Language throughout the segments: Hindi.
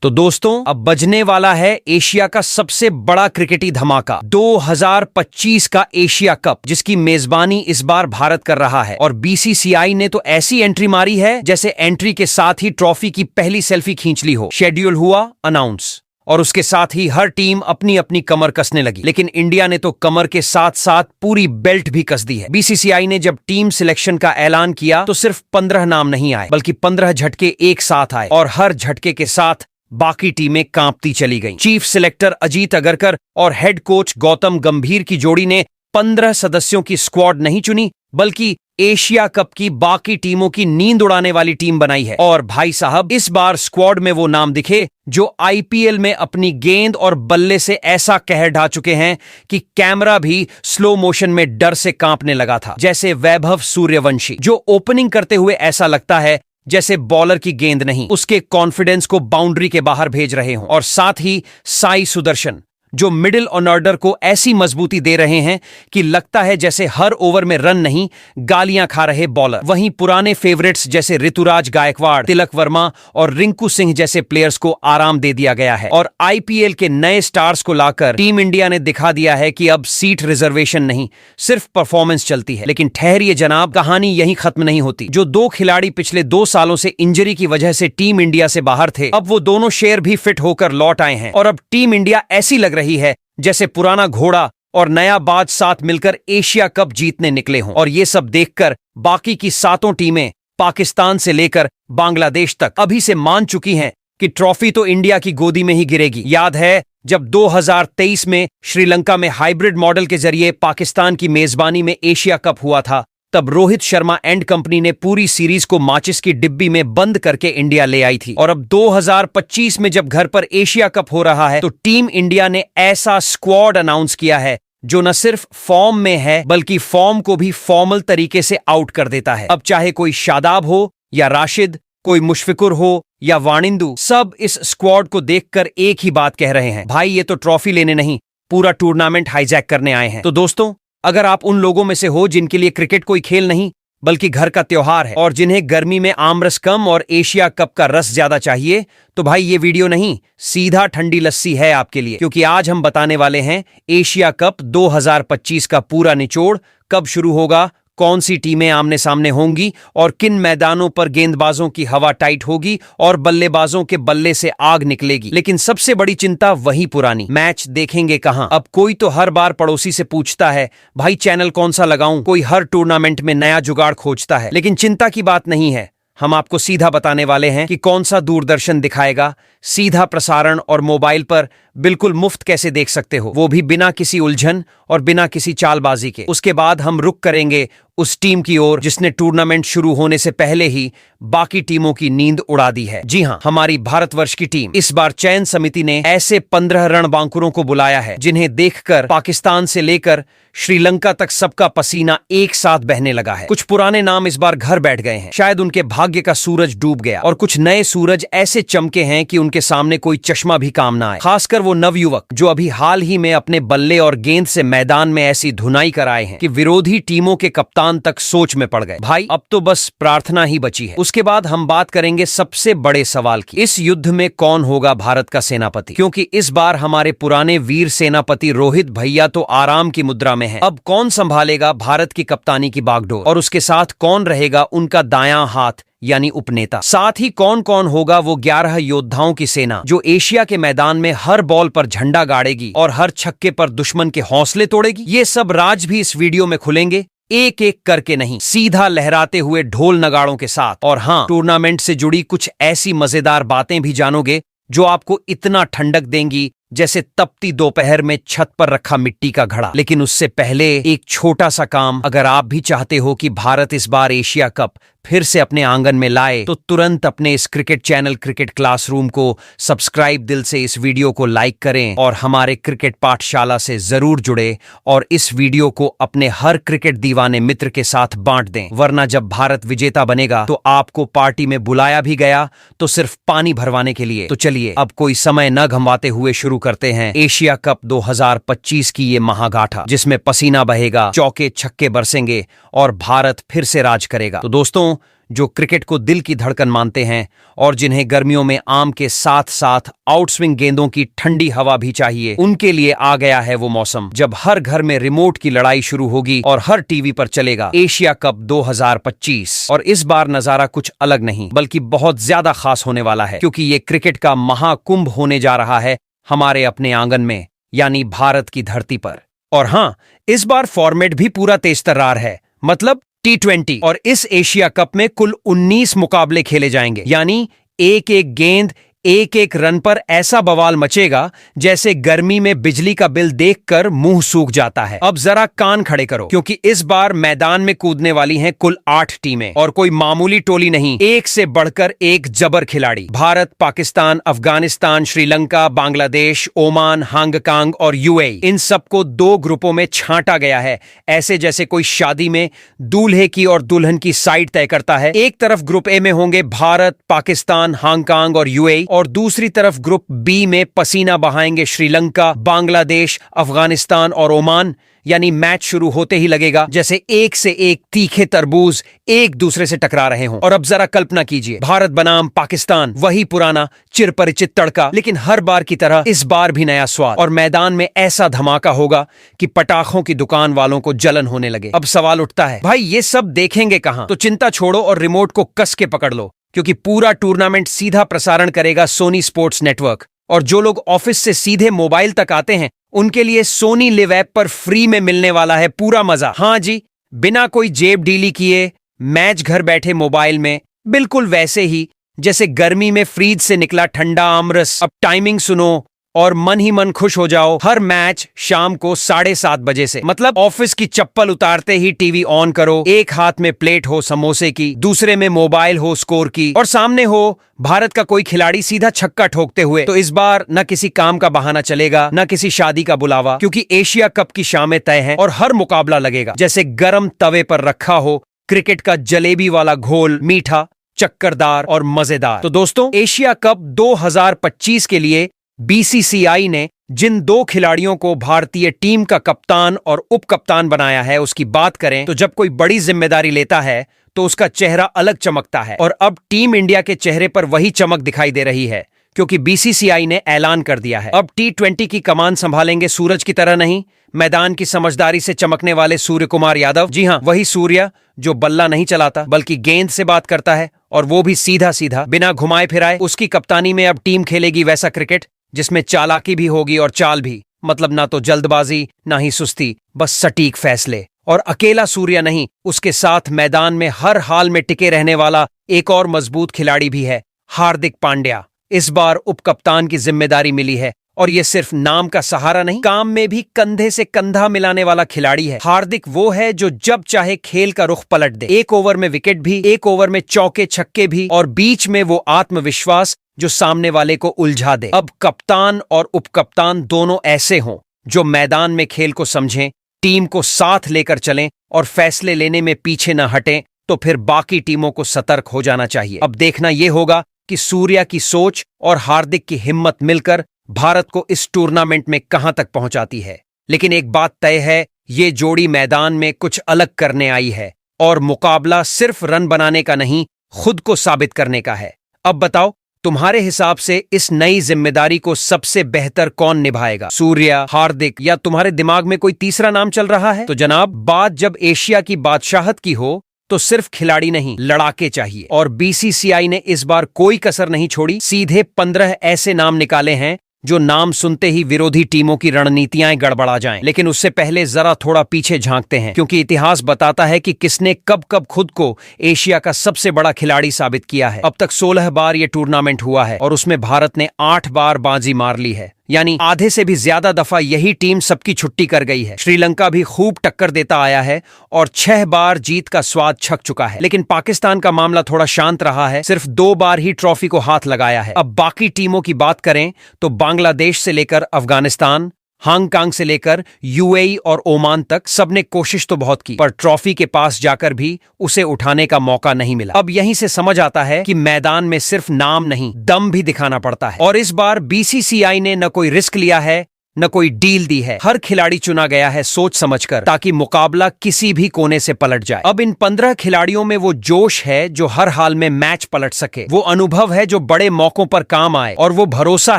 तो दोस्तों अब बजने वाला है एशिया का सबसे बड़ा क्रिकेटी धमाका 2025 का एशिया कप, जिसकी मेजबानी इस बार भारत कर रहा है। और बीसीसीआई ने तो ऐसी एंट्री मारी है जैसे एंट्री के साथ ही ट्रॉफी की पहली सेल्फी खींच ली हो। शेड्यूल हुआ अनाउंस और उसके साथ ही हर टीम अपनी अपनी कमर कसने लगी, लेकिन इंडिया ने तो कमर के साथ साथ पूरी बेल्ट भी कस दी है। बीसीसीआई ने जब टीम सिलेक्शन का ऐलान किया तो सिर्फ 15 नाम नहीं आए, बल्कि 15 झटके एक साथ आए और हर झटके के साथ बाकी टीमें कांपती चली गईं। चीफ सिलेक्टर अजीत अगरकर और हेड कोच गौतम गंभीर की जोड़ी ने 15 सदस्यों की स्क्वाड नहीं चुनी, बल्कि एशिया कप की बाकी टीमों की नींद उड़ाने वाली टीम बनाई है। और भाई साहब, इस बार स्क्वाड में वो नाम दिखे जो आईपीएल में अपनी गेंद और बल्ले से ऐसा कहर ढा चुके हैं कि कैमरा भी स्लो मोशन में डर से कांपने लगा था। जैसे वैभव सूर्यवंशी, जो ओपनिंग करते हुए ऐसा लगता है जैसे बॉलर की गेंद नहीं, उसके कॉन्फिडेंस को बाउंड्री के बाहर भेज रहे हों। और साथ ही साई सुदर्शन, जो मिडिल ऑर्डर को ऐसी मजबूती दे रहे हैं कि लगता है जैसे हर ओवर में रन नहीं, गालियां खा रहे बॉलर। वहीं पुराने फेवरेट्स जैसे ऋतुराज गायकवाड़, तिलक वर्मा और रिंकू सिंह जैसे प्लेयर्स को आराम दे दिया गया है। और आईपीएल के नए स्टार्स को लाकर टीम इंडिया ने दिखा दिया है कि अब सीट रिजर्वेशन नहीं, सिर्फ परफॉर्मेंस चलती है। लेकिन ठहरिए जनाब, कहानी यहीं खत्म नहीं होती। जो 2 खिलाड़ी पिछले 2 सालों से इंजरी की वजह से टीम इंडिया से बाहर थे, अब वो दोनों शेर भी फिट होकर लौट आए हैं। और अब टीम इंडिया ऐसी लग रही है जैसे पुराना घोड़ा और नया बाज साथ मिलकर एशिया कप जीतने निकले हों। और ये सब देखकर बाकी की 7 टीमें पाकिस्तान से लेकर बांग्लादेश तक अभी से मान चुकी हैं कि ट्रॉफी तो इंडिया की गोदी में ही गिरेगी। याद है जब 2023 में श्रीलंका में हाइब्रिड मॉडल के जरिए पाकिस्तान की मेजबानी में एशिया कप हुआ था, तब रोहित शर्मा एंड कंपनी ने पूरी सीरीज को माचिस की डिब्बी में बंद करके इंडिया ले आई थी। और अब 2025 में जब घर पर एशिया कप हो रहा है तो टीम इंडिया ने ऐसा स्क्वाड अनाउंस किया है जो न सिर्फ फॉर्म में है, बल्कि फॉर्म को भी फॉर्मल तरीके से आउट कर देता है। अब चाहे कोई शादाब हो या राशिद, कोई मुशफिकुर हो या वानिंदु, सब इस स्क्वाड को देखकर एक ही बात कह रहे हैं, भाई ये तो ट्रॉफी लेने नहीं, पूरा टूर्नामेंट हाईजैक करने आए हैं। तो दोस्तों, अगर आप उन लोगों में से हो जिनके लिए क्रिकेट कोई खेल नहीं बल्कि घर का त्योहार है और जिन्हें गर्मी में आमरस कम और एशिया कप का रस ज्यादा चाहिए, तो भाई ये वीडियो नहीं, सीधा ठंडी लस्सी है आपके लिए। क्योंकि आज हम बताने वाले हैं एशिया कप 2025 का पूरा निचोड़, कब शुरू होगा, कौन सी टीमें आमने सामने होंगी और किन मैदानों पर गेंदबाजों की हवा टाइट होगी और बल्लेबाजों के बल्ले से आग निकलेगी। लेकिन सबसे बड़ी चिंता वही पुरानी, मैच देखेंगे कहां। अब कोई तो हर बार पड़ोसी से पूछता है, भाई चैनल कौन सा लगाऊं। कोई हर टूर्नामेंट में नया जुगाड़ खोजता है। लेकिन चिंता की बात नहीं है, हम आपको सीधा बताने वाले हैं कि कौन सा दूरदर्शन दिखाएगा, सीधा प्रसारण और मोबाइल पर बिल्कुल मुफ्त कैसे देख सकते हो, वो भी बिना किसी उलझन और बिना किसी चालबाजी के। उसके बाद हम रुक करेंगे उस टीम की ओर जिसने टूर्नामेंट शुरू होने से पहले ही बाकी टीमों की नींद उड़ा दी है। जी हां, हमारी भारतवर्ष की टीम। इस बार चयन समिति ने ऐसे 15 रणबांकुरों को बुलाया है जिन्हें देखकर पाकिस्तान से लेकर श्रीलंका तक सबका पसीना एक साथ बहने लगा है। कुछ पुराने नाम इस बार घर बैठ गए हैं, शायद उनके भाग्य का सूरज डूब गया, और कुछ नए सूरज ऐसे चमके हैं कि उनके सामने कोई चश्मा भी काम ना आए। खासकर वो नवयुवक जो अभी हाल ही में अपने बल्ले और गेंद से मैदान में ऐसी धुनाई कराए हैं कि विरोधी टीमों के कप्तान तक सोच में पड़ गए। भाई अब तो बस प्रार्थना ही बची है। उसके बाद हम बात करेंगे सबसे बड़े सवाल की, इस युद्ध में कौन होगा भारत का सेनापति। क्योंकि इस बार हमारे पुराने वीर सेनापति रोहित भैया तो आराम की मुद्रा में है। अब कौन संभालेगा भारत की कप्तानी की बागडोर, और उसके साथ कौन रहेगा उनका दायां हाथ यानी उपनेता। साथ ही कौन कौन होगा वो 11 योद्धाओं की सेना जो एशिया के मैदान में हर बॉल पर झंडा गाड़ेगी और हर छक्के पर दुश्मन के हौसले तोड़ेगी। ये सब राज भी इस वीडियो में खुलेंगे, एक एक करके नहीं, सीधा लहराते हुए ढोल नगाड़ों के साथ। और हाँ, टूर्नामेंट से जुड़ी कुछ ऐसी मजेदार बातें भी जानोगे जो आपको इतना ठंडक देंगी जैसे तपती दोपहर में छत पर रखा मिट्टी का घड़ा। लेकिन उससे पहले एक छोटा सा काम, अगर आप भी चाहते हो कि भारत इस बार एशिया कप फिर से अपने आंगन में लाए, तो तुरंत अपने इस क्रिकेट चैनल क्रिकेट क्लासरूम को सब्सक्राइब, दिल से इस वीडियो को लाइक करें और हमारे क्रिकेट पाठशाला से जरूर जुड़े और इस वीडियो को अपने हर क्रिकेट दीवाने मित्र के साथ बांट दें। वरना जब भारत विजेता बनेगा तो आपको पार्टी में बुलाया भी गया तो सिर्फ पानी भरवाने के लिए। तो चलिए अब कोई समय न गंवाते हुए शुरू करते हैं एशिया कप 2025 की ये महागाथा, जिसमें पसीना बहेगा, चौके छक्के बरसेंगे और भारत फिर से राज करेगा। तो दोस्तों, जो क्रिकेट को दिल की धड़कन मानते हैं और जिन्हें गर्मियों में आम के साथ साथ आउटस्विंग गेंदों की ठंडी हवा भी चाहिए, उनके लिए आ गया है वो मौसम जब हर घर में रिमोट की लड़ाई शुरू होगी और हर टीवी पर चलेगा एशिया कप 2025। और इस बार नजारा कुछ अलग नहीं बल्कि बहुत ज्यादा खास होने वाला है, क्योंकि ये क्रिकेट का महाकुंभ होने जा रहा है हमारे अपने आंगन में, यानी भारत की धरती पर। और हां, इस बार फॉर्मेट भी पूरा तेज तर्रार है, मतलब T20। और इस एशिया कप में कुल 19 मुकाबले खेले जाएंगे, यानी एक एक गेंद एक एक रन पर ऐसा बवाल मचेगा जैसे गर्मी में बिजली का बिल देखकर मुंह सूख जाता है। अब जरा कान खड़े करो, क्योंकि इस बार मैदान में कूदने वाली हैं कुल 8 टीमें, और कोई मामूली टोली नहीं, एक से बढ़कर एक जबर खिलाड़ी। भारत, पाकिस्तान, अफगानिस्तान, श्रीलंका, बांग्लादेश, ओमान, हांगकांग और यूएई, इन सबको 2 ग्रुपों में छांटा गया है, ऐसे जैसे कोई शादी में दूल्हे की और दुल्हन की साइड तय करता है। एक तरफ ग्रुप ए में होंगे भारत, पाकिस्तान, हांगकांग और यूएई, और दूसरी तरफ ग्रुप बी में पसीना बहाएंगे श्रीलंका, बांग्लादेश, अफगानिस्तान और ओमान। यानी मैच शुरू होते ही लगेगा जैसे एक से एक तीखे तरबूज एक दूसरे से टकरा रहे हों। और अब जरा कल्पना कीजिए, भारत बनाम पाकिस्तान, वही पुराना चिरपरिचित तड़का, लेकिन हर बार की तरह इस बार भी नया स्वाद। और मैदान में ऐसा धमाका होगा कि पटाखों की दुकान वालों को जलन होने लगे। अब सवाल उठता है, भाई ये सब देखेंगे कहां? तो चिंता छोड़ो और रिमोट को कस के पकड़ लो, क्योंकि पूरा टूर्नामेंट सीधा प्रसारण करेगा सोनी स्पोर्ट्स नेटवर्क। और जो लोग ऑफिस से सीधे मोबाइल तक आते हैं, उनके लिए सोनी लिव ऐप पर फ्री में मिलने वाला है पूरा मजा। हाँ जी, बिना कोई जेब डीली किए मैच घर बैठे मोबाइल में, बिल्कुल वैसे ही जैसे गर्मी में फ्रीज से निकला ठंडा आमरस। अब टाइमिंग सुनो और मन ही मन खुश हो जाओ। हर मैच शाम को 7:30 बजे से, मतलब ऑफिस की चप्पल उतारते ही टीवी ऑन करो, एक हाथ में प्लेट हो समोसे की, दूसरे में मोबाइल हो स्कोर की, और सामने हो भारत का कोई खिलाड़ी सीधा छक्का ठोकते हुए। तो इस बार न किसी काम का बहाना चलेगा, न किसी शादी का बुलावा, क्योंकि एशिया कप की शामें तय हैं और हर मुकाबला लगेगा जैसे गरम तवे पर रखा हो क्रिकेट का जलेबी वाला घोल, मीठा, चक्करदार और मजेदार। तो दोस्तों, एशिया कप 2025 के लिए बीसीसीआई ने जिन 2 खिलाड़ियों को भारतीय टीम का कप्तान और उप कप्तान बनाया है, उसकी बात करें तो जब कोई बड़ी जिम्मेदारी लेता है तो उसका चेहरा अलग चमकता है। और अब टीम इंडिया के चेहरे पर वही चमक दिखाई दे रही है, क्योंकि बीसीसीआई ने ऐलान कर दिया है अब T20 की कमान संभालेंगे सूरज की तरह नहीं, मैदान की समझदारी से चमकने वाले सूर्य कुमार यादव। जी हां, वही सूर्य जो बल्ला नहीं चलाता बल्कि गेंद से बात करता है, और वो भी सीधा सीधा, बिना घुमाए फिराए। उसकी कप्तानी में अब टीम खेलेगी वैसा क्रिकेट जिसमें चालाकी भी होगी और चाल भी, मतलब ना तो जल्दबाजी ना ही सुस्ती, बस सटीक फैसले। और अकेला सूर्य नहीं, उसके साथ मैदान में हर हाल में टिके रहने वाला एक और मजबूत खिलाड़ी भी है, हार्दिक पांड्या। इस बार उप कप्तान की जिम्मेदारी मिली है, और ये सिर्फ नाम का सहारा नहीं, काम में भी कंधे से कंधा मिलाने वाला खिलाड़ी है। हार्दिक वो है जो जब चाहे खेल का रुख पलट दे, एक ओवर में विकेट भी, एक ओवर में चौके छक्के भी, और बीच में वो आत्मविश्वास जो सामने वाले को उलझा दे। अब कप्तान और उपकप्तान दोनों ऐसे हों जो मैदान में खेल को समझें, टीम को साथ लेकर चलें और फैसले लेने में पीछे न हटें, तो फिर बाकी टीमों को सतर्क हो जाना चाहिए। अब देखना यह होगा कि सूर्या की सोच और हार्दिक की हिम्मत मिलकर भारत को इस टूर्नामेंट में कहां तक पहुंचाती है। लेकिन एक बात तय है, ये जोड़ी मैदान में कुछ अलग करने आई है, और मुकाबला सिर्फ रन बनाने का नहीं, खुद को साबित करने का है। अब बताओ, तुम्हारे हिसाब से इस नई जिम्मेदारी को सबसे बेहतर कौन निभाएगा? सूर्या, हार्दिक, या तुम्हारे दिमाग में कोई तीसरा नाम चल रहा है? तो जनाब, बात जब एशिया की बादशाहत की हो तो सिर्फ खिलाड़ी नहीं, लड़ाके चाहिए। और बीसीसीआई ने इस बार कोई कसर नहीं छोड़ी, सीधे 15 ऐसे नाम निकाले हैं जो नाम सुनते ही विरोधी टीमों की रणनीतियां गड़बड़ा जाएं। लेकिन उससे पहले जरा थोड़ा पीछे झांकते हैं, क्योंकि इतिहास बताता है कि किसने कब कब खुद को एशिया का सबसे बड़ा खिलाड़ी साबित किया है। अब तक 16 बार ये टूर्नामेंट हुआ है, और उसमें भारत ने 8 बार बाजी मार ली है, यानी आधे से भी ज्यादा दफा यही टीम सबकी छुट्टी कर गई है। श्रीलंका भी खूब टक्कर देता आया है और 6 बार जीत का स्वाद छक चुका है। लेकिन पाकिस्तान का मामला थोड़ा शांत रहा है, सिर्फ 2 बार ही ट्रॉफी को हाथ लगाया है। अब बाकी टीमों की बात करें तो बांग्लादेश से लेकर अफगानिस्तान, हांगकांग से लेकर यूएई और ओमान तक सबने कोशिश तो बहुत की, पर ट्रॉफी के पास जाकर भी उसे उठाने का मौका नहीं मिला। अब यहीं से समझ आता है कि मैदान में सिर्फ नाम नहीं, दम भी दिखाना पड़ता है। और इस बार बीसीसीआई ने न कोई रिस्क लिया है, न कोई डील दी है। हर खिलाड़ी चुना गया है सोच समझकर, ताकि मुकाबला किसी भी कोने से पलट जाए। अब इन 15 खिलाड़ियों में वो जोश है जो हर हाल में मैच पलट सके, वो अनुभव है जो बड़े मौकों पर काम आए, और वो भरोसा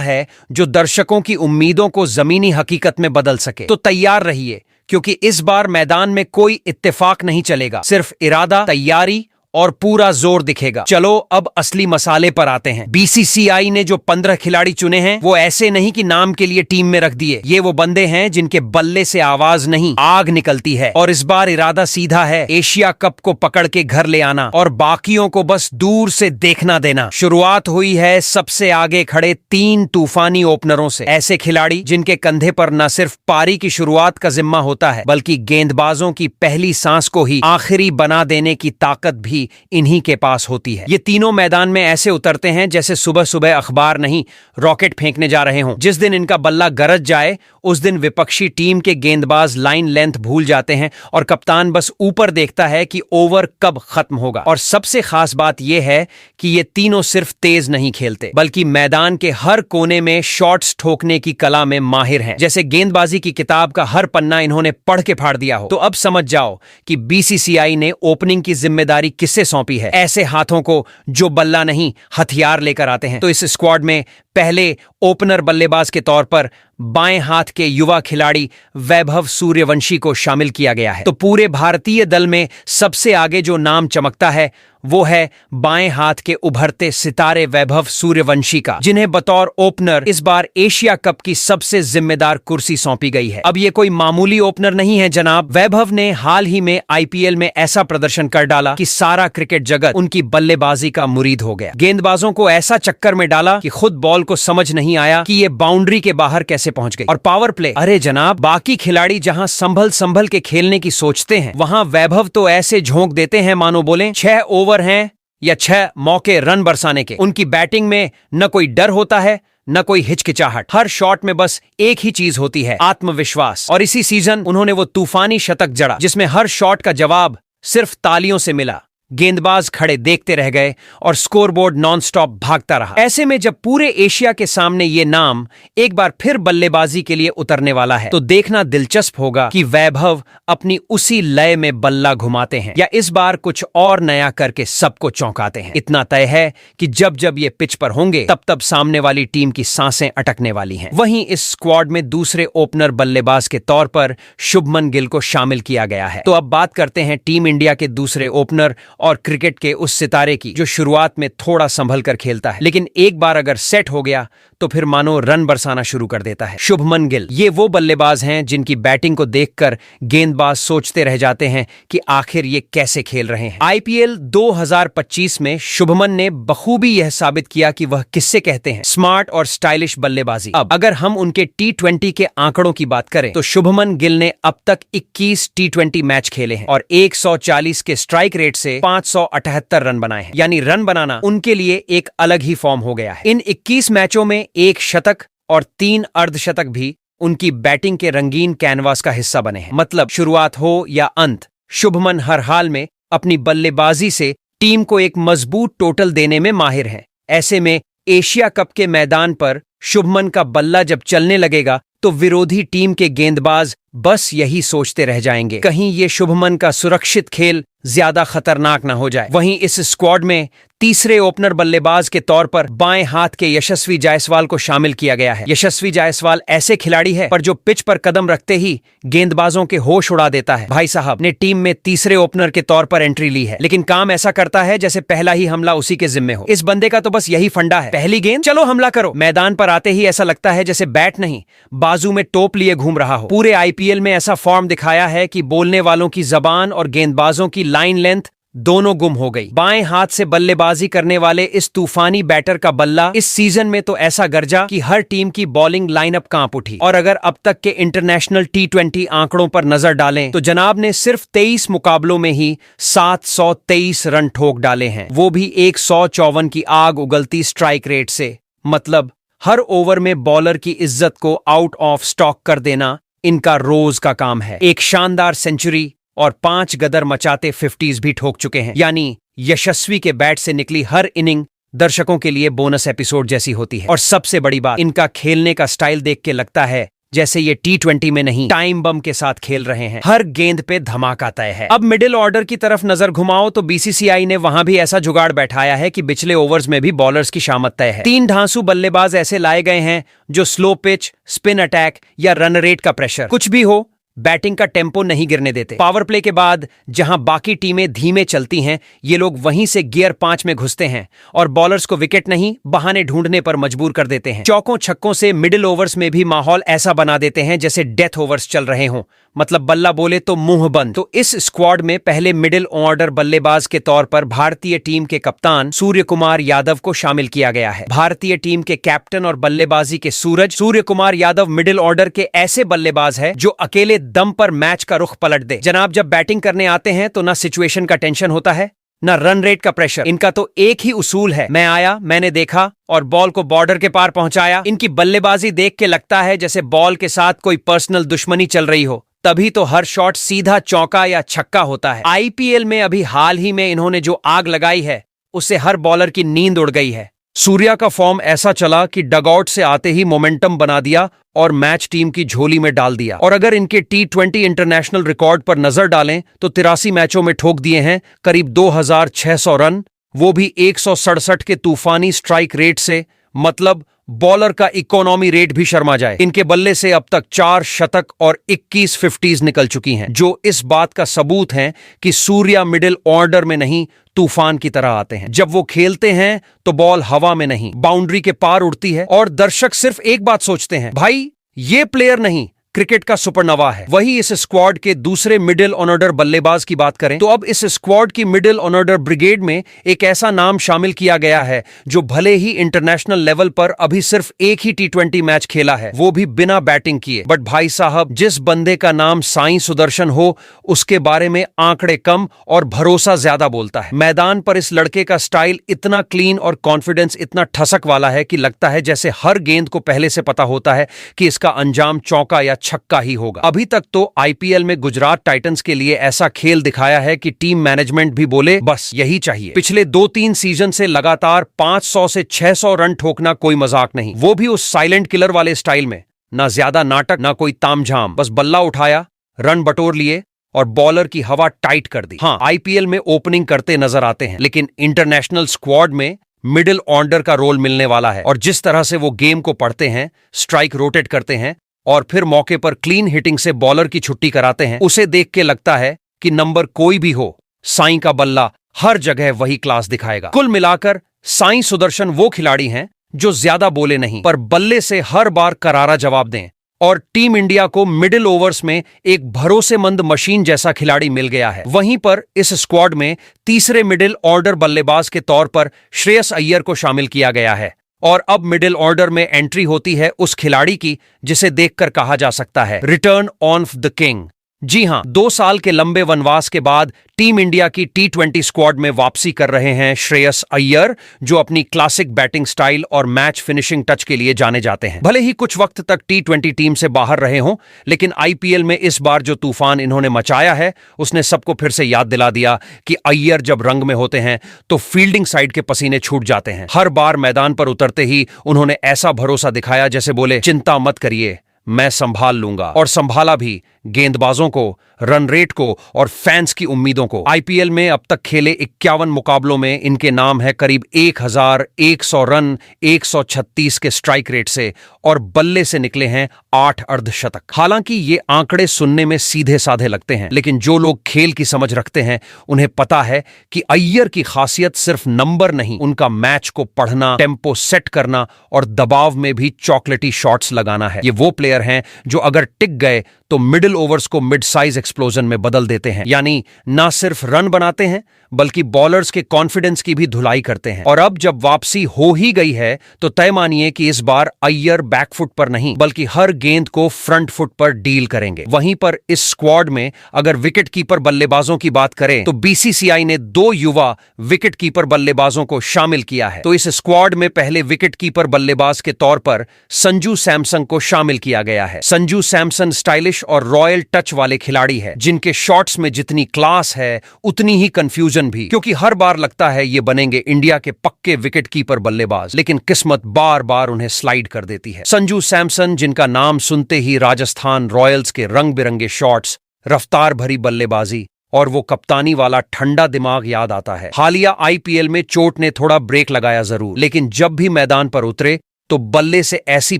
है जो दर्शकों की उम्मीदों को जमीनी हकीकत में बदल सके। तो तैयार रहिए, क्योंकि इस बार मैदान में कोई इत्तेफाक नहीं चलेगा, सिर्फ इरादा, तैयारी और पूरा जोर दिखेगा। चलो अब असली मसाले पर आते हैं। बीसीसीआई ने जो 15 खिलाड़ी चुने हैं वो ऐसे नहीं कि नाम के लिए टीम में रख दिए। ये वो बंदे हैं जिनके बल्ले से आवाज नहीं, आग निकलती है। और इस बार इरादा सीधा है, एशिया कप को पकड़ के घर ले आना और बाकियों को बस दूर से देखना देना। शुरुआत हुई है सबसे आगे खड़े 3 तूफानी ओपनरों से, ऐसे खिलाड़ी जिनके कंधे पर न सिर्फ पारी की शुरुआत का जिम्मा होता है, बल्कि गेंदबाजों की पहली सांस को ही आखिरी बना देने की ताकत भी इन्हीं के पास होती है। ये तीनों मैदान में ऐसे उतरते हैं जैसे सुबह सुबह अखबार नहीं, रॉकेट फेंकने जा रहे हों। जिस दिन इनका बल्ला गरज जाए उस दिन विपक्षी टीम के गेंदबाज लाइन लेंथ भूल जाते हैं और कप्तान बस ऊपर देखता है कि ओवर कब खत्म होगा। और सबसे खास बात यह है कि ये तीनों सिर्फ तेज नहीं खेलते, बल्कि मैदान के हर कोने में शॉट्स ठोकने की कला में माहिर हैं। जैसे गेंदबाजी की किताब का हर पन्ना इन्होंने पढ़ के फाड़ दिया हो। तो अब समझ जाओ कि बीसीसीआई ने ओपनिंग की जिम्मेदारी किससे सौंपी है, ऐसे हाथों को जो बल्ला नहीं हथियार लेकर आते हैं। तो इस स्क्वाड में पहले ओपनर बल्लेबाज के तौर पर बाएं हाथ के युवा खिलाड़ी वैभव सूर्यवंशी को शामिल किया गया है। तो पूरे भारतीय दल में सबसे आगे जो नाम चमकता है वो है बाएं हाथ के उभरते सितारे वैभव सूर्यवंशी का, जिन्हें बतौर ओपनर इस बार एशिया कप की सबसे जिम्मेदार कुर्सी सौंपी गई है। अब ये कोई मामूली ओपनर नहीं है जनाब। वैभव ने हाल ही में आईपीएल में ऐसा प्रदर्शन कर डाला कि सारा क्रिकेट जगत उनकी बल्लेबाजी का मुरीद हो गया। गेंदबाजों को ऐसा चक्कर में डाला कि खुद बॉल को समझ नहीं आया कि ये बाउंड्री के बाहर कैसे पहुंच गई। और पावर प्ले, अरे जनाब, बाकी खिलाड़ी जहां संभल संभल के खेलने की सोचते हैं, वहां वैभव तो ऐसे झोंक देते हैं मानो बोले 6 ओवर हैं या 6 मौके रन बरसाने के। उनकी बैटिंग में न कोई डर होता है, न कोई हिचकिचाहट। हर शॉट में बस एक ही चीज होती है, आत्मविश्वास। और इसी सीजन उन्होंने वो तूफानी शतक जड़ा जिसमें हर शॉट का जवाब सिर्फ तालियों से मिला। गेंदबाज खड़े देखते रह गए और स्कोरबोर्ड नॉनस्टॉप भागता रहा। ऐसे में जब पूरे एशिया के सामने ये नाम एक बार फिर बल्लेबाजी के लिए उतरने वाला है, तो देखना दिलचस्प होगा कि वैभव अपनी उसी लय में बल्ला घुमाते हैं या इस बार कुछ और नया करके सबको चौंकाते हैं। इतना तय है कि जब जब ये पिच पर होंगे तब तब सामने वाली टीम की सांसें अटकने वाली हैं। वहीं इस स्क्वाड में दूसरे ओपनर बल्लेबाज के तौर पर शुभमन गिल को शामिल किया गया है। तो अब बात करते हैं टीम इंडिया के दूसरे ओपनर और क्रिकेट के उस सितारे की जो शुरुआत में थोड़ा संभल कर खेलता है, लेकिन एक बार अगर सेट हो गया तो फिर मानो रन बरसाना शुरू कर देता है। शुभमन गिल ये वो बल्लेबाज हैं जिनकी बैटिंग को देखकर गेंदबाज सोचते रह जाते हैं कि आखिर ये कैसे खेल रहे हैं। आईपीएल 2025 में शुभमन ने बखूबी यह साबित किया कि वह किससे कहते हैं स्मार्ट और स्टाइलिश बल्लेबाजी। अब अगर हम उनके T20 के आंकड़ों की बात करें तो शुभमन गिल ने अब तक 21 T20 मैच खेले हैं और 140 के स्ट्राइक रेट से 578 रन बनाए हैं। यानी रन बनाना उनके लिए एक अलग ही फॉर्म हो गया है। इन 21 मैचों में 1 शतक और 3 अर्धशतक भी उनकी बैटिंग के रंगीन कैनवास का हिस्सा बने हैं। मतलब शुरुआत हो या अंत, शुभमन हर हाल में अपनी बल्लेबाजी से टीम को एक मजबूत टोटल देने में माहिर हैं। ऐसे में एशिया कप के मैदान पर शुभमन का बल्ला जब चलने लगेगा तो विरोधी टीम के गेंदबाज बस यही सोचते रह जाएंगे, कहीं ये शुभमन का सुरक्षित खेल ज्यादा खतरनाक ना हो जाए। वहीं इस स्क्वाड में तीसरे ओपनर बल्लेबाज के तौर पर बाएं हाथ के यशस्वी जायसवाल को शामिल किया गया है। यशस्वी जायसवाल ऐसे खिलाड़ी है पर जो पिच पर कदम रखते ही गेंदबाजों के होश उड़ा देता है। भाई साहब ने टीम में तीसरे ओपनर के तौर पर एंट्री ली है, लेकिन काम ऐसा करता है जैसे पहला ही हमला उसी के जिम्मे हो। इस बंदे का तो बस यही फंडा है, पहली गेंद चलो हमला करो। मैदान पर आते ही ऐसा लगता है जैसे बैट नहीं बाजू में टोप लिए घूम रहा हो। पूरे आईपीएल में ऐसा फॉर्म दिखाया है कि बोलने वालों की जबान और गेंदबाजों की लाइन लेंथ दोनों गुम हो गई। बाएं हाथ से बल्लेबाजी करने वाले इस तूफानी बैटर का बल्ला इस सीजन में तो ऐसा गरजा कि हर टीम की बॉलिंग लाइनअप कांप उठी। और अगर अब तक के इंटरनेशनल T20 आंकड़ों पर नजर डालें तो जनाब ने सिर्फ 23 मुकाबलों में ही 723 रन ठोक डाले हैं, वो भी 154 की आग उगलती स्ट्राइक रेट से। मतलब हर ओवर में बॉलर की इज्जत को आउट ऑफ स्टॉक कर देना इनका रोज का काम है। एक शानदार सेंचुरी और 5 गदर मचाते 50s भी ठोक चुके हैं। यानी यशस्वी के बैट से निकली हर इनिंग दर्शकों के लिए बोनस एपिसोड जैसी होती है। और सबसे बड़ी बात, इनका खेलने का स्टाइल देख के लगता है जैसे ये T20 में नहीं, टाइम बम के साथ खेल रहे हैं। हर गेंद पे धमाका तय है। अब मिडिल ऑर्डर की तरफ नजर घुमाओ तो बीसीसीआई ने वहां भी ऐसा जुगाड़ बैठाया है कि पिछले ओवर्स में भी बॉलर्स की शामत तय है। 3 ढांसू बल्लेबाज ऐसे लाए गए हैं जो स्लो पिच, स्पिन अटैक या रन रेट का प्रेशर, कुछ भी हो, बैटिंग का टेम्पो नहीं गिरने देते। पावर प्ले के बाद जहां बाकी टीमें धीमे चलती हैं, ये लोग वहीं से गियर 5 में घुसते हैं और बॉलर्स को विकेट नहीं, बहाने ढूंढने पर मजबूर कर देते हैं। चौकों छक्कों से मिडिल ओवर्स में भी माहौल ऐसा बना देते हैं जैसे डेथ ओवर्स चल रहे हों, मतलब बल्ला बोले तो मुंह बंद। तो इस स्क्वाड में पहले मिडिल ऑर्डर बल्लेबाज के तौर पर भारतीय टीम के कप्तान सूर्य कुमार यादव को शामिल किया गया है। भारतीय टीम के कैप्टन और बल्लेबाजी के सूर्य कुमार यादव मिडिल ऑर्डर के ऐसे बल्लेबाज है जो अकेले दम पर मैच का रुख पलट दे। जनाब, जब बैटिंग करने आते हैं तो ना सिचुएशन का टेंशन होता है, ना रन रेट का प्रेशर। इनका तो एक ही उसूल है, मैं आया, मैंने देखा और बॉल को बॉर्डर के पार पहुंचाया। इनकी बल्लेबाजी देख के लगता है जैसे बॉल के साथ कोई पर्सनल दुश्मनी चल रही हो, तभी तो हर शॉट सीधा चौका या छक्का होता है। आईपीएल में अभी हाल ही में इन्होंने जो आग लगाई है उससे हर बॉलर की नींद उड़ गई है। सूर्या का फॉर्म ऐसा चला कि डगआउट से आते ही मोमेंटम बना दिया और मैच टीम की झोली में डाल दिया। और अगर इनके T20 इंटरनेशनल रिकॉर्ड पर नजर डालें तो 83 मैचों में ठोक दिए हैं करीब 2600 रन, वो भी 167 के तूफानी स्ट्राइक रेट से, मतलब बॉलर का इकोनॉमी रेट भी शर्मा जाए। इनके बल्ले से अब तक 4 शतक और 21 50s निकल चुकी हैं, जो इस बात का सबूत है कि सूर्या मिडिल ऑर्डर में नहीं, तूफान की तरह आते हैं। जब वो खेलते हैं तो बॉल हवा में नहीं, बाउंड्री के पार उड़ती है और दर्शक सिर्फ एक बात सोचते हैं, भाई ये प्लेयर नहीं, क्रिकेट का सुपरनोवा है। वही इस स्क्वाड के दूसरे मिडिल ऑर्डर बल्लेबाज की बात करें तो अब इस स्क्वाड की मिडिल ऑर्डर ब्रिगेड में एक ऐसा नाम शामिल किया गया है जो भले ही इंटरनेशनल लेवल पर अभी सिर्फ एक ही T20 मैच खेला है, वो भी बिना बैटिंग किए, बट भाई साहब, जिस बंदे का नाम साईं सुदर्शन हो उसके बारे में आंकड़े कम और भरोसा ज्यादा बोलता है। मैदान पर इस लड़के का स्टाइल इतना क्लीन और कॉन्फिडेंस इतना ठसक वाला है कि लगता है जैसे हर गेंद को पहले से पता होता है कि इसका अंजाम चौका या छक्का ही होगा। अभी तक तो आईपीएल में गुजरात टाइटंस के लिए ऐसा खेल दिखाया है कि टीम मैनेजमेंट भी बोले बस यही चाहिए। पिछले 2-3 सीजन से लगातार 500 से 600 रन ठोकना कोई मजाक नहीं, वो भी उस साइलेंट किलर वाले स्टाइल में। ना ज्यादा नाटक, ना कोई तामझाम, बस बल्ला उठाया, रन बटोर लिए और बॉलर की हवा टाइट कर दी। हाँ, आईपीएल में ओपनिंग करते नजर आते हैं, लेकिन इंटरनेशनल स्क्वाड में मिडिल ऑर्डर का रोल मिलने वाला है। और जिस तरह से वो गेम को पढ़ते हैं, स्ट्राइक रोटेट करते हैं और फिर मौके पर क्लीन हिटिंग से बॉलर की छुट्टी कराते हैं, उसे देख के लगता है कि नंबर कोई भी हो, साईं का बल्ला हर जगह वही क्लास दिखाएगा। कुल मिलाकर साईं सुदर्शन वो खिलाड़ी हैं जो ज्यादा बोले नहीं पर बल्ले से हर बार करारा जवाब दें, और टीम इंडिया को मिडिल ओवर्स में एक भरोसेमंद मशीन जैसा खिलाड़ी मिल गया है। वहीं पर इस स्क्वाड में तीसरे मिडिल ऑर्डर बल्लेबाज के तौर पर श्रेयस अय्यर को शामिल किया गया है। और अब मिडिल ऑर्डर में एंट्री होती है उस खिलाड़ी की जिसे देखकर कहा जा सकता है रिटर्न ऑफ द किंग। जी हां, 2 साल के लंबे वनवास के बाद टीम इंडिया की T20 स्क्वाड में वापसी कर रहे हैं श्रेयस अय्यर, जो अपनी क्लासिक बैटिंग स्टाइल और मैच फिनिशिंग टच के लिए जाने जाते हैं। भले ही कुछ वक्त तक T20 टीम से बाहर रहे हों, लेकिन आईपीएल में इस बार जो तूफान इन्होंने मचाया है उसने सबको फिर से याद दिला दिया कि अय्यर जब रंग में होते हैं तो फील्डिंग साइड के पसीने छूट जाते हैं। हर बार मैदान पर उतरते ही उन्होंने ऐसा भरोसा दिखाया जैसे बोले, चिंता मत करिए, मैं संभाल लूंगा। और संभाला भी, गेंदबाजों को, रन रेट को और फैंस की उम्मीदों को। आईपीएल में अब तक खेले 51 मुकाबलों में इनके नाम है करीब 1100 रन 136 के स्ट्राइक रेट से, और बल्ले से निकले हैं 8 अर्धशतक। हालांकि ये आंकड़े सुनने में सीधे साधे लगते हैं, लेकिन जो लोग खेल की समझ रखते हैं उन्हें पता है कि अय्यर की खासियत सिर्फ नंबर नहीं, उनका मैच को पढ़ना, टेम्पो सेट करना और दबाव में भी चॉकलेटी शॉट्स लगाना है। ये वो प्लेयर हैं जो अगर टिक गए तो मिडिल ओवर्स को मिड साइज एक्सप्लोजन में बदल देते हैं। यानी ना सिर्फ रन बनाते हैं बल्कि बॉलर्स के कॉन्फिडेंस की भी धुलाई करते हैं। और अब जब वापसी हो ही गई है तो तय मानिए कि इस बार अय्यर बैकफुट पर नहीं बल्कि हर गेंद को फ्रंट फुट पर डील करेंगे। वहीं पर इस स्क्वाड में अगर विकेट कीपर बल्लेबाजों की बात करें तो बीसीसीआई ने 2 युवा विकेट कीपर बल्लेबाजों को शामिल किया है। तो इस स्क्वाड में पहले विकेट कीपर बल्लेबाज के तौर पर संजू सैमसन को शामिल किया गया है। संजू सैमसन स्टाइलिश और रॉयल टच वाले खिलाड़ी है जिनके शॉट्स में जितनी क्लास है उतनी ही कंफ्यूजन भी, क्योंकि हर बार लगता है ये बनेंगे इंडिया के पक्के विकेट कीपर बल्लेबाज, लेकिन किस्मत बार बार उन्हें स्लाइड कर देती है। संजू सैमसन जिनका नाम सुनते ही राजस्थान रॉयल्स के रंग बिरंगे शॉट्स, रफ्तार भरी बल्लेबाजी और वो कप्तानी वाला ठंडा दिमाग याद आता है। हालिया आईपीएल में चोट ने थोड़ा ब्रेक लगाया जरूर, लेकिन जब भी मैदान पर उतरे तो बल्ले से ऐसी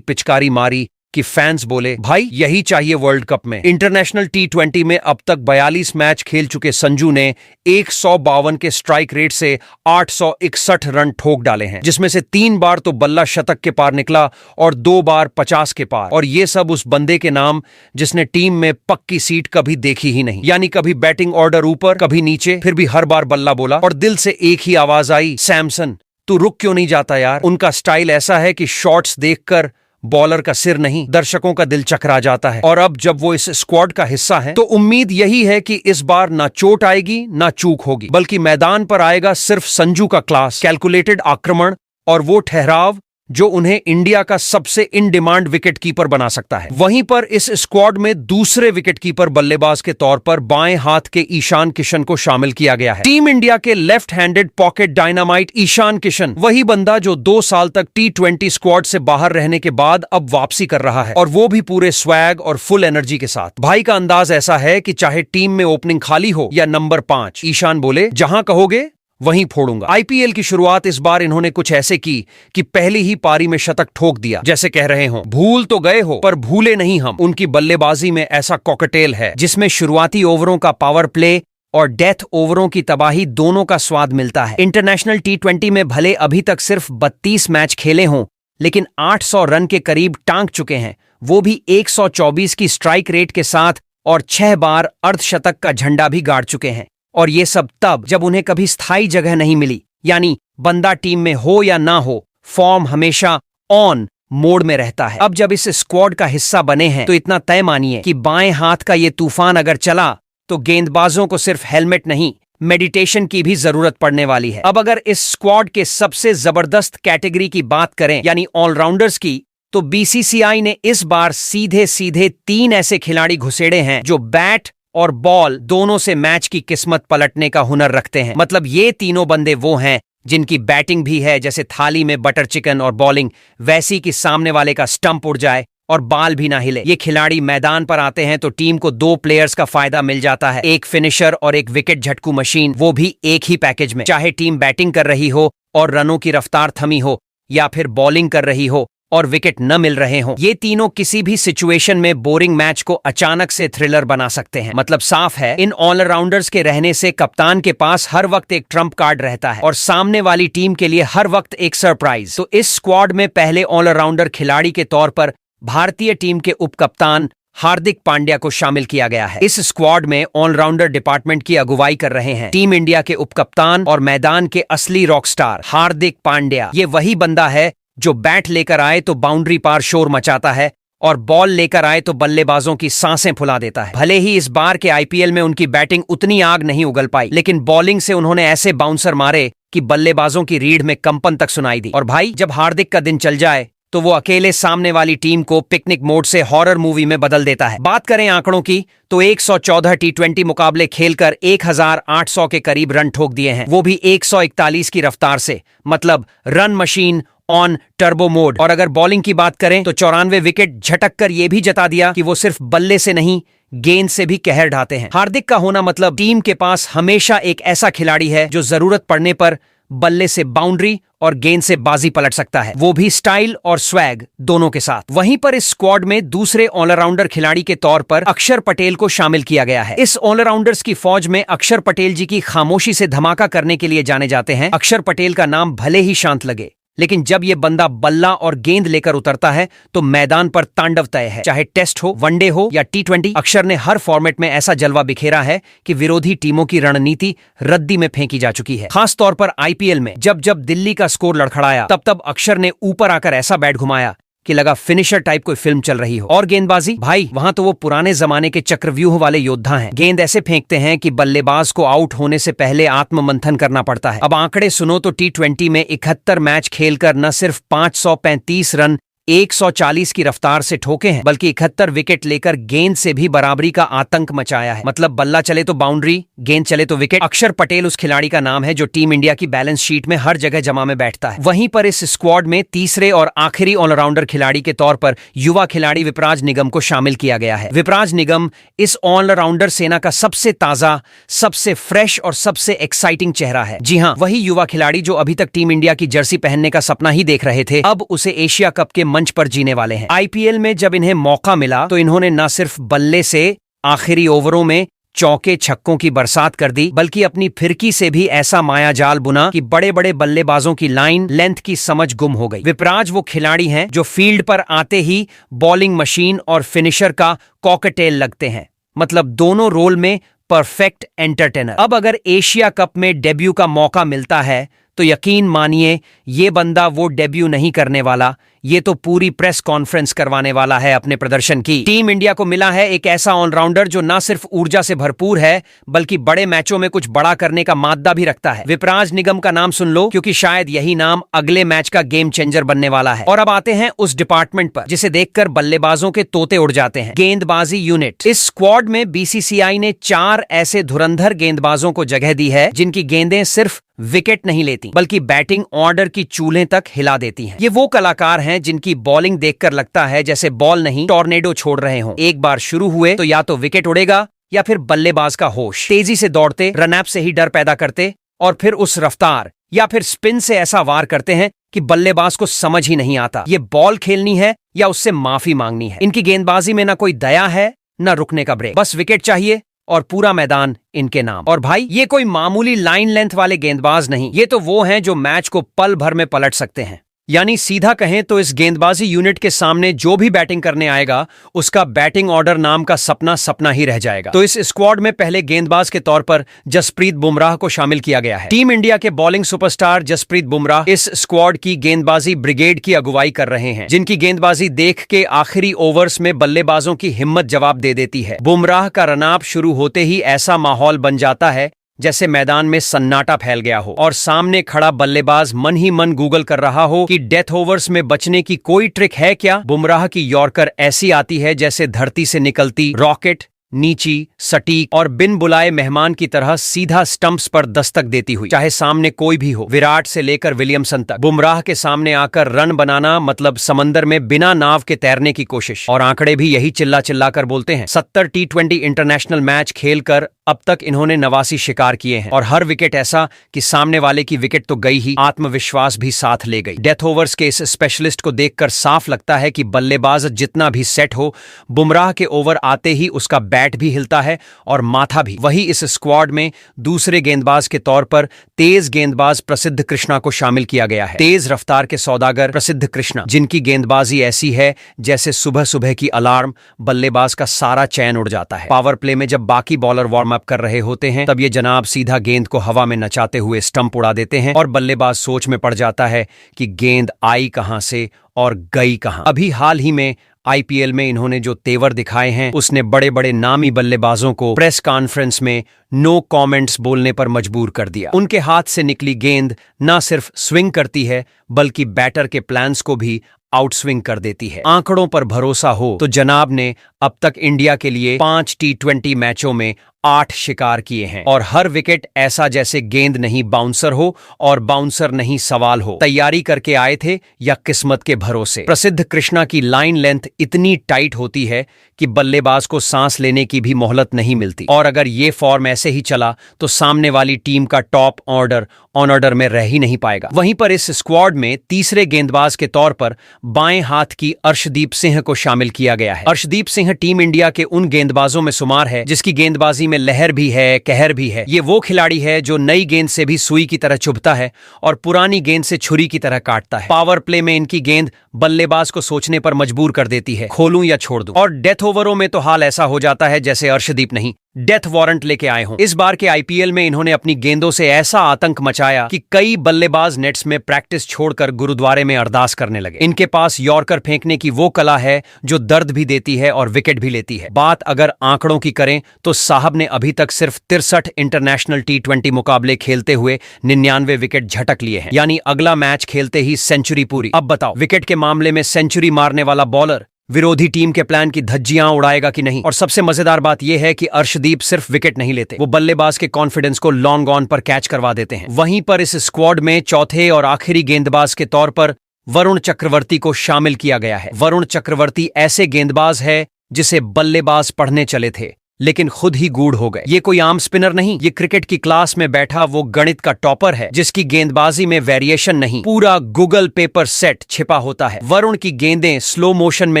पिचकारी मारी कि फैंस बोले भाई यही चाहिए वर्ल्ड कप में। इंटरनेशनल टी20 में अब तक 42 मैच खेल चुके संजू ने 152 के स्ट्राइक रेट से 861 रन ठोक डाले हैं, जिसमें से 3 बार तो बल्ला शतक के पार निकला और 2 बार 50 के पार। और ये सब उस बंदे के नाम जिसने टीम में पक्की सीट कभी देखी ही नहीं। यानी कभी बैटिंग ऑर्डर ऊपर कभी नीचे, फिर भी हर बार बल्ला बोला और दिल से एक ही आवाज आई, सैमसन तू रुक क्यों नहीं जाता यार। उनका स्टाइल ऐसा है कि शॉट्स देखकर बॉलर का सिर नहीं दर्शकों का दिल चकरा जाता है। और अब जब वो इस स्क्वाड का हिस्सा है तो उम्मीद यही है कि इस बार ना चोट आएगी ना चूक होगी, बल्कि मैदान पर आएगा सिर्फ संजू का क्लास, कैलकुलेटेड आक्रमण और वो ठहराव जो उन्हें इंडिया का सबसे इन डिमांड विकेट कीपर बना सकता है। वहीं पर इस स्क्वाड में दूसरे विकेट कीपर बल्लेबाज के तौर पर बाएं हाथ के ईशान किशन को शामिल किया गया है। टीम इंडिया के left handed pocket dynamite Ishan Kishan, वही बंदा जो 2 साल तक टी20 स्क्वाड से बाहर रहने के बाद अब वापसी कर रहा है, और वो भी पूरे स्वैग और फुल एनर्जी के साथ। भाई का अंदाज ऐसा है कि चाहे टीम में ओपनिंग खाली हो या नंबर 5, ईशान बोले जहां कहोगे वहीं फोड़ूंगा। आईपीएल की शुरुआत इस बार इन्होंने कुछ ऐसे की कि पहली ही पारी में शतक ठोक दिया, जैसे कह रहे हो भूल तो गए हो पर भूले नहीं हम। उनकी बल्लेबाजी में ऐसा कॉकटेल है जिसमें शुरुआती ओवरों का पावर प्ले और डेथ ओवरों की तबाही दोनों का स्वाद मिलता है। इंटरनेशनल टी20 में भले अभी तक सिर्फ 32 मैच खेले हों, लेकिन 800 रन के करीब टांग चुके हैं, वो भी 124 की स्ट्राइक रेट के साथ, और 6 बार अर्धशतक का झंडा भी गाड़ चुके हैं। और ये सब तब जब उन्हें कभी स्थायी जगह नहीं मिली, यानी बंदा टीम में हो या ना हो, फॉर्म हमेशा ऑन मोड में रहता है। अब जब इस स्क्वाड का हिस्सा बने हैं तो इतना तय मानिए कि बाएं हाथ का ये तूफान अगर चला तो गेंदबाजों को सिर्फ हेलमेट नहीं, मेडिटेशन की भी जरूरत पड़ने वाली है। अब अगर इस स्क्वाड के सबसे जबरदस्त कैटेगरी की बात करें, यानी ऑलराउंडर्स की, तो बीसीसीआई ने इस बार सीधे सीधे 3 ऐसे खिलाड़ी घुसेड़े हैं जो बैट और बॉल दोनों से मैच की किस्मत पलटने का हुनर रखते हैं। मतलब ये तीनों बंदे वो हैं जिनकी बैटिंग भी है जैसे थाली में बटर चिकन, और बॉलिंग वैसी कि सामने वाले का स्टंप उड़ जाए और बाल भी ना हिले। ये खिलाड़ी मैदान पर आते हैं तो टीम को 2 प्लेयर्स का फायदा मिल जाता है, एक फिनिशर और एक विकेट झटकू मशीन, वो भी एक ही पैकेज में। चाहे टीम बैटिंग कर रही हो और रनों की रफ्तार थमी हो, या फिर बॉलिंग कर रही हो और विकेट न मिल रहे हों, ये तीनों किसी भी सिचुएशन में बोरिंग मैच को अचानक से थ्रिलर बना सकते हैं। मतलब साफ है, इन ऑलराउंडर्स के रहने से कप्तान के पास हर वक्त एक ट्रम्प कार्ड रहता है और सामने वाली टीम के लिए हर वक्त एक सरप्राइज। तो इस स्क्वाड में पहले ऑलराउंडर खिलाड़ी के तौर पर भारतीय टीम के उप कप्तान हार्दिक पांड्या को शामिल किया गया है। इस स्क्वाड में ऑलराउंडर डिपार्टमेंट की अगुवाई कर रहे हैं टीम इंडिया के उप कप्तान और मैदान के असली रॉकस्टार हार्दिक पांड्या। ये वही बंदा है जो बैट लेकर आए तो बाउंड्री पार शोर मचाता है और बॉल लेकर आए तो बल्लेबाजों की सांसें फुला देता है। भले ही इस बार के आईपीएल में उनकी बैटिंग उतनी आग नहीं उगल पाई, लेकिन बॉलिंग से उन्होंने ऐसे बाउंसर मारे कि बल्लेबाजों की रीढ़ में कंपन तक सुनाई दी। और भाई जब हार्दिक का दिन चल जाए तो वो अकेले सामने वाली टीम को पिकनिक मोड से हॉरर मूवी में बदल देता है। बात करें आंकड़ों की तो 114 टी20 मुकाबले खेलकर 1800 के करीब रन ठोक दिए हैं, वो भी 141 की रफ्तार से। मतलब run machine on turbo mode. और अगर बॉलिंग की बात करें तो 94 विकेट झटक कर यह भी जता दिया कि वो सिर्फ बल्ले से नहीं, गेंद से भी कहर ढाते हैं। हार्दिक का होना मतलब टीम के पास हमेशा एक ऐसा खिलाड़ी है जो जरूरत पड़ने पर बल्ले से बाउंड्री और गेंद से बाजी पलट सकता है, वो भी स्टाइल और स्वैग दोनों के साथ। वहीं पर इस स्क्वाड में दूसरे ऑलराउंडर खिलाड़ी के तौर पर अक्षर पटेल को शामिल किया गया है। इस ऑलराउंडर्स की फौज में अक्षर पटेल जी की खामोशी से धमाका करने के लिए जाने जाते हैं। अक्षर पटेल का नाम भले ही शांत लगे, लेकिन जब ये बंदा बल्ला और गेंद लेकर उतरता है तो मैदान पर तांडव तय है। चाहे टेस्ट हो, वनडे हो या T20, अक्षर ने हर फॉर्मेट में ऐसा जलवा बिखेरा है कि विरोधी टीमों की रणनीति रद्दी में फेंकी जा चुकी है। खास तौर पर IPL में जब जब दिल्ली का स्कोर लड़खड़ाया तब तब अक्षर ने ऊपर आकर ऐसा बैट घुमाया कि लगा फिनिशर टाइप कोई फिल्म चल रही हो। और गेंदबाजी भाई, वहां तो वो पुराने जमाने के चक्रव्यूह वाले योद्धा हैं। गेंद ऐसे फेंकते हैं कि बल्लेबाज को आउट होने से पहले आत्म मंथन करना पड़ता है। अब आंकड़े सुनो तो T20 में 71 मैच खेलकर न सिर्फ 535 रन 140 की रफ्तार से ठोके हैं, बल्कि 71 विकेट लेकर गेंद से भी बराबरी का आतंक मचाया है। मतलब बल्ला चले तो बाउंड्री, गेंद चले तो विकेट। अक्षर पटेल उस खिलाड़ी का नाम है जो टीम इंडिया की बैलेंस शीट में हर जगह जमा में बैठता है। वहीं पर इस स्क्वाड में तीसरे और आखिरी ऑलराउंडर खिलाड़ी के तौर पर युवा खिलाड़ी विपराज निगम को शामिल किया गया है। विपराज निगम इस ऑलराउंडर सेना का सबसे ताजा, सबसे फ्रेश और सबसे एक्साइटिंग चेहरा है। जी हाँ, वही युवा खिलाड़ी जो अभी तक टीम इंडिया की जर्सी पहनने का सपना ही देख रहे थे, अब उसे एशिया कप के मंच पर जीने वाले हैं। IPL में जब इन्हें मौका मिला तो इन्होंने न सिर्फ बल्ले से आखिरी ओवरों में चौके छक्कों की बरसात कर दी, बल्कि अपनी फिरकी से भी ऐसा माया जाल बुना कि बड़े बड़े बल्लेबाजों की लाइन लेंथ की समझ गुम हो गई। विपराज वो खिलाड़ी हैं जो फील्ड पर आते ही बॉलिंग मशीन और फिनिशर का कॉकटेल लगते हैं। मतलब दोनों रोल में परफेक्ट एंटरटेनर। अब अगर एशिया कप में डेब्यू का मौका मिलता है तो यकीन मानिए ये बंदा वो डेब्यू नहीं करने वाला, ये तो पूरी प्रेस कॉन्फ्रेंस करवाने वाला है अपने प्रदर्शन की। टीम इंडिया को मिला है एक ऐसा ऑलराउंडर जो न सिर्फ ऊर्जा से भरपूर है बल्कि बड़े मैचों में कुछ बड़ा करने का माद्दा भी रखता है। विपराज निगम का नाम सुन लो, क्योंकि शायद यही नाम अगले मैच का गेम चेंजर बनने वाला है। और अब आते हैं उस डिपार्टमेंट पर जिसे देखकर बल्लेबाजों के तोते उड़ जाते हैं, गेंदबाजी यूनिट। इस स्क्वाड में BCCI ने 4 ऐसे धुरंधर गेंदबाजों को जगह दी है जिनकी गेंदें सिर्फ विकेट नहीं लेती बल्कि बैटिंग ऑर्डर की चूल्हे तक हिला देती हैं। ये वो कलाकार हैं जिनकी बॉलिंग देखकर लगता है जैसे बॉल नहीं टॉर्नेडो छोड़ रहे हों। एक बार शुरू हुए तो या तो विकेट उड़ेगा या फिर बल्लेबाज का होश। तेजी से दौड़ते, रनअप से ही डर पैदा करते और फिर उस रफ्तार या फिर स्पिन से ऐसा वार करते हैं कि बल्लेबाज को समझ ही नहीं आता ये बॉल खेलनी है या उससे माफी मांगनी है। इनकी गेंदबाजी में ना कोई दया है ना रुकने का ब्रेक, बस विकेट चाहिए और पूरा मैदान इनके नाम। और भाई, ये कोई मामूली लाइन लेंथ वाले गेंदबाज नहीं, ये तो वो हैं जो मैच को पल भर में पलट सकते हैं। यानी सीधा कहें तो इस गेंदबाजी यूनिट के सामने जो भी बैटिंग करने आएगा उसका बैटिंग ऑर्डर नाम का सपना सपना ही रह जाएगा। तो इस स्क्वाड में पहले गेंदबाज के तौर पर जसप्रीत बुमराह को शामिल किया गया है। टीम इंडिया के बॉलिंग सुपरस्टार जसप्रीत बुमराह इस स्क्वाड की गेंदबाजी ब्रिगेड की अगुवाई कर रहे हैं, जिनकी गेंदबाजी देख के आखिरी ओवर्स में बल्लेबाजों की हिम्मत जवाब दे देती है। बुमराह का रनअप शुरू होते ही ऐसा माहौल बन जाता है जैसे मैदान में सन्नाटा फैल गया हो और सामने खड़ा बल्लेबाज मन ही मन गूगल कर रहा हो कि डेथ ओवर्स में बचने की कोई ट्रिक है क्या। बुमराह की यॉर्कर ऐसी आती है जैसे धरती से निकलती रॉकेट, नीची, सटीक और बिन बुलाए मेहमान की तरह सीधा स्टंप्स पर दस्तक देती हुई, चाहे सामने कोई भी हो, विराट से लेकर विलियमसन तक। बुमराह के सामने आकर रन बनाना मतलब समंदर में बिना नाव के तैरने की कोशिश। और आंकड़े भी यही चिल्ला चिल्ला कर बोलते हैं। 70 T20 इंटरनेशनल मैच खेलकर अब तक इन्होंने 89 शिकार किए हैं और हर विकेट ऐसा कि सामने वाले की विकेट तो गई ही, आत्मविश्वास भी साथ ले गई। डेथ ओवर्स के इस स्पेशलिस्ट को देखकर साफ लगता है कि बल्लेबाज जितना भी सेट हो, बुमराह के ओवर आते ही उसका बैट भी हिलता है और माथा भी। वही इस स्क्वाड में दूसरे गेंदबाज के तौर पर तेज गेंदबाज प्रसिद्ध कृष्णा को शामिल किया गया है। तेज रफ्तार के सौदागर प्रसिद्ध कृष्णा, जिनकी गेंदबाजी ऐसी है जैसे सुबह सुबह की अलार्म, बल्लेबाज का सारा चैन उड़ जाता है। पावर प्ले में जब बाकी बॉलर वार्म अप कर रहे होते हैं तब ये जनाब सीधा गेंद को हवा में नचाते हुए स्टंप उड़ा देते हैं और बल्लेबाज सोच में पड़ जाता है कि गेंद आई कहां से और गई कहां। अभी हाल ही में IPL में इन्होंने जो तेवर दिखाए हैं उसने बड़े बड़े नामी बल्लेबाजों को प्रेस कॉन्फ्रेंस में नो कमेंट्स बोलने पर मजबूर कर दिया। उनके हाथ से निकली गेंद न सिर्फ स्विंग करती है बल्कि बैटर के प्लान्स को भी आउटस्विंग कर देती है। आंकड़ों पर भरोसा हो तो जनाब ने अब तक इंडिया के लिए 5 T20 मैचों में 8 शिकार किए हैं और हर विकेट ऐसा जैसे गेंद नहीं बाउंसर हो और बाउंसर नहीं सवाल हो। तैयारी करके आए थे या किस्मत के भरोसे। प्रसिद्ध कृष्णा की लाइन लेंथ इतनी टाइट होती है कि बल्लेबाज को सांस लेने की भी मोहलत नहीं मिलती और अगर ये फॉर्म ऐसे ही चला तो सामने वाली टीम का टॉप ऑर्डर ऑन ऑर्डर में रह ही नहीं पाएगा। वहीं पर इस स्क्वाड में तीसरे गेंदबाज के तौर पर बाएं हाथ की अर्शदीप सिंह को शामिल किया गया है। अर्शदीप सिंह टीम इंडिया के उन गेंदबाजों में शुमार है जिसकी गेंदबाजी में लहर भी है, कहर भी है। ये वो खिलाड़ी है जो नई गेंद से भी सुई की तरह चुभता है और पुरानी गेंद से छुरी की तरह काटता है। पावर प्ले में इनकी गेंद बल्लेबाज को सोचने पर मजबूर कर देती है, खोलूं या छोड़ दूं। और डेथ ओवरों में तो हाल ऐसा हो जाता है जैसे अर्शदीप नहीं, डेथ वारंट लेके आए हों। इस बार के आईपीएल में इन्होंने अपनी गेंदों से ऐसा आतंक मचाया कि कई बल्लेबाज नेट्स में प्रैक्टिस छोड़कर गुरुद्वारे में अरदास करने लगे। इनके पास यॉर्कर फेंकने की वो कला है जो दर्द भी देती है और विकेट भी लेती है। बात अगर आंकड़ों की करें तो साहब ने अभी तक सिर्फ 63 इंटरनेशनल T20 मुकाबले खेलते हुए 99 विकेट झटक लिए हैं, यानी अगला मैच खेलते ही सेंचुरी पूरी। अब बताओ, विकेट के मामले में सेंचुरी मारने वाला बॉलर विरोधी टीम के प्लान की धज्जियां उड़ाएगा कि नहीं। और सबसे मजेदार बात यह है कि अर्शदीप सिर्फ विकेट नहीं लेते, वो बल्लेबाज के कॉन्फिडेंस को लॉन्ग ऑन पर कैच करवा देते हैं। वहीं पर इस स्क्वाड में चौथे और आखिरी गेंदबाज के तौर पर वरुण चक्रवर्ती को शामिल किया गया है। वरुण चक्रवर्ती ऐसे गेंदबाज है जिसे बल्लेबाज पढ़ने चले थे लेकिन खुद ही गूढ़ हो गए। ये कोई आम स्पिनर नहीं, ये क्रिकेट की क्लास में बैठा वो गणित का टॉपर है जिसकी गेंदबाजी में वेरिएशन नहीं, पूरा गूगल पेपर सेट छिपा होता है। वरुण की गेंदें स्लो मोशन में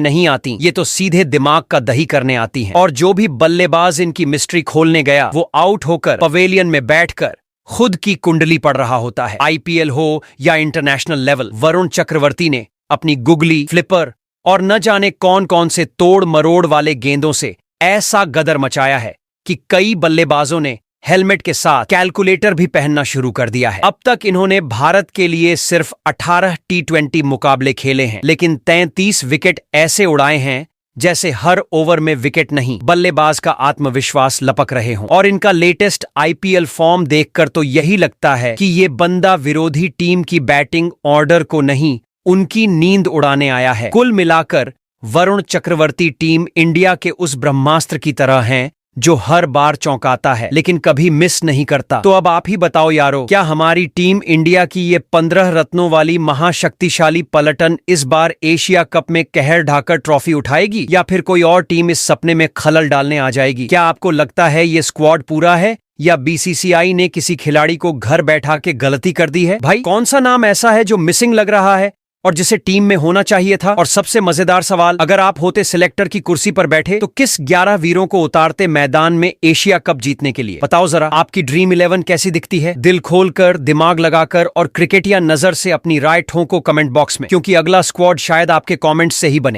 नहीं आती, ये तो सीधे दिमाग का दही करने आती हैं। और जो भी बल्लेबाज इनकी मिस्ट्री खोलने गया वो आउट होकर पवेलियन में बैठकर खुद की कुंडली पढ़ रहा होता है। आईपीएल हो या इंटरनेशनल लेवल, वरुण चक्रवर्ती ने अपनी गुगली, फ्लिपर और न जाने कौन कौन से तोड़ मरोड़ वाले गेंदों से ऐसा गदर मचाया है कि कई बल्लेबाजों ने हेलमेट के साथ कैलकुलेटर भी पहनना शुरू कर दिया है। अब तक इन्होंने भारत के लिए सिर्फ 18 T20 मुकाबले खेले हैं, लेकिन 33 विकेट ऐसे उड़ाए हैं जैसे हर ओवर में विकेट नहीं, बल्लेबाज का आत्मविश्वास लपक रहे हों। और इनका लेटेस्ट आईपीएल फॉर्म देखकर तो यही लगता है कि ये बंदा विरोधी टीम की बैटिंग ऑर्डर को नहीं, उनकी नींद उड़ाने आया है। कुल मिलाकर वरुण चक्रवर्ती टीम इंडिया के उस ब्रह्मास्त्र की तरह हैं जो हर बार चौंकाता है लेकिन कभी मिस नहीं करता। तो अब आप ही बताओ यारो, क्या हमारी टीम इंडिया की ये 15 रत्नों वाली महाशक्तिशाली पलटन इस बार एशिया कप में कहर ढाकर ट्रॉफी उठाएगी या फिर कोई और टीम इस सपने में खलल डालने आ जाएगी? क्या आपको लगता है ये स्क्वाड पूरा है या बीसीसीआई ने किसी खिलाड़ी को घर बैठा के गलती कर दी है? भाई, कौन सा नाम ऐसा है जो मिसिंग लग रहा है और जिसे टीम में होना चाहिए था? और सबसे मजेदार सवाल, अगर आप होते सिलेक्टर की कुर्सी पर बैठे तो किस 11 वीरों को उतारते मैदान में एशिया कप जीतने के लिए? बताओ जरा, आपकी ड्रीम 11 कैसी दिखती है? दिल खोलकर, दिमाग लगाकर और क्रिकेटिया नजर से अपनी राय ठोको कमेंट बॉक्स में, क्योंकि अगला स्क्वाड शायद आपके कमेंट्स से ही बने।